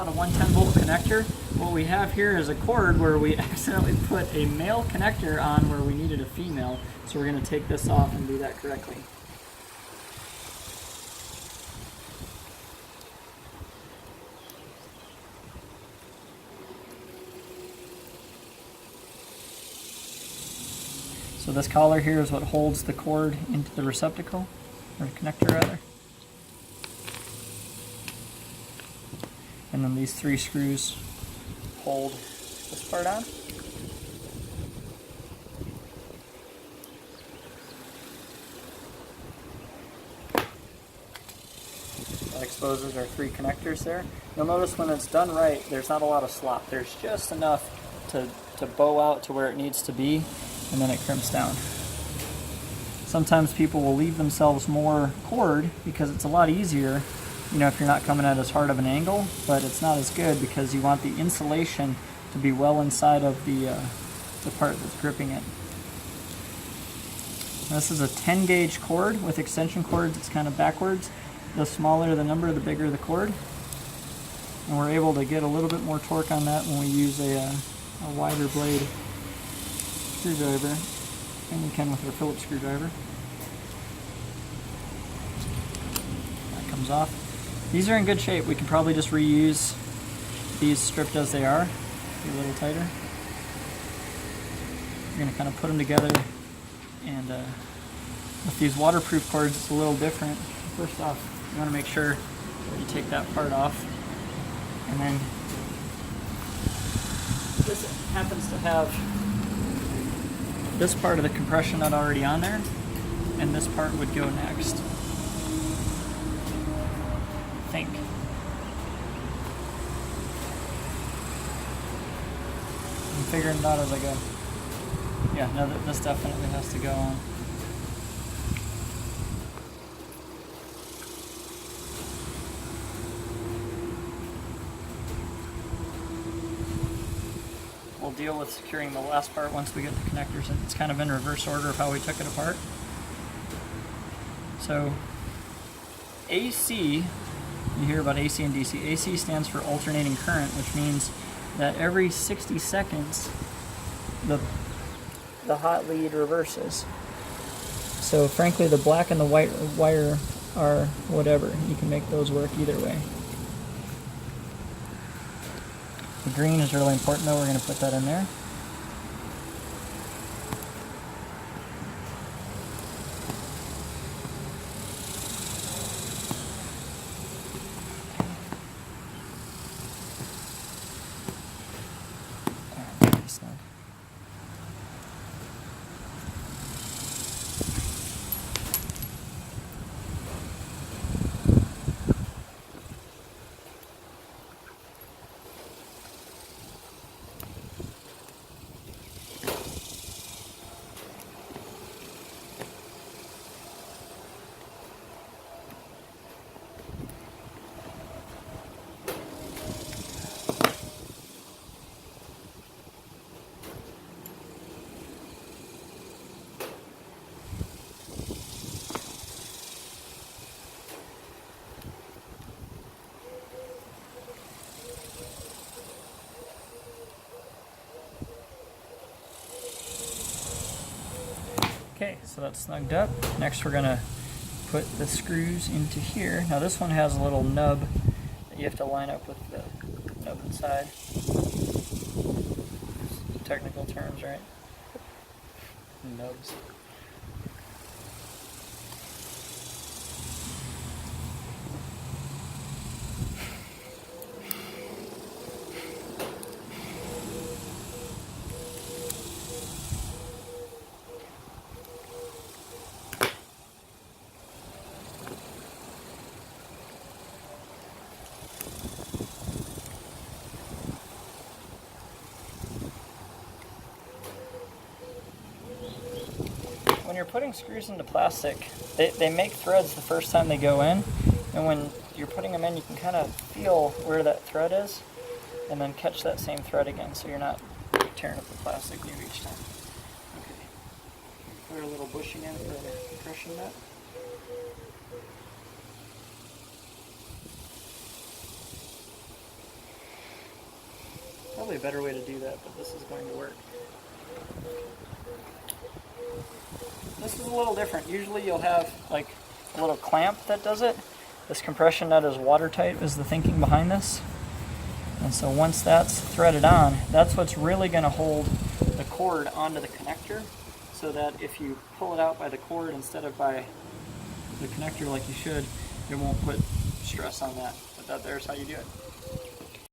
a 110 volt connector. What we have here is a cord where we accidentally put a male connector on where we needed a female. So we're going to take this off and do that correctly. So this collar here is what holds the cord into the receptacle, or the connector rather. And then these 3 screws hold this part on. That exposes our 3 connectors there. You'll notice when it's done right, there's not a lot of slop. There's just enough to bow out to where it needs to be, and then it crimps down. Sometimes people will leave themselves more cord because it's a lot easier, you know, if you're not coming at as hard of an angle, but it's not as good because you want the insulation to be well inside of the part that's gripping it. This is a 10 gauge cord. With extension cords it's kind of backwards. The smaller the number, the bigger the cord. And we're able to get a little bit more torque on that when we use a wider blade screwdriver, and we can with our Phillips screwdriver. That comes off. These are in good shape. We can probably just reuse these stripped as they are. Be a little tighter. We're going to kind of put them together, and with these waterproof cords it's a little different. First off, you want to make sure that you take that part off, and then this happens to have this part of the compression nut already on there, and this part would go next. I think. I'm figuring it out as I go. Yeah, no, this definitely has to go on. We'll deal with securing the last part once we get the connectors in. It's kind of in reverse order of how we took it apart. So AC, you hear about AC and DC. AC stands for alternating current, which means that every 60 seconds the hot lead reverses. So frankly, the black and the white wire are whatever. You can make those work either way. The green is really important though. We're going to put that in there. Okay, so that's snugged up. Next we're going to put the screws into here. Now this one has a little nub that you have to line up with the nub inside. Technical terms, right? Nubs. When you're putting screws into plastic, they make threads the first time they go in, and when you're putting them in, you can kind of feel where that thread is, and then catch that same thread again, so you're not tearing up the plastic new each time. Okay. Put a little bushing in for the compression nut. a better way to do that, but this is going to work. This is a little different. Usually you'll have like a little clamp that does it. This compression nut is watertight is the thinking behind this. And so once that's threaded on, that's what's really going to hold the cord onto the connector, so that if you pull it out by the cord instead of by the connector like you should, it won't put stress on that. But there's how you do it.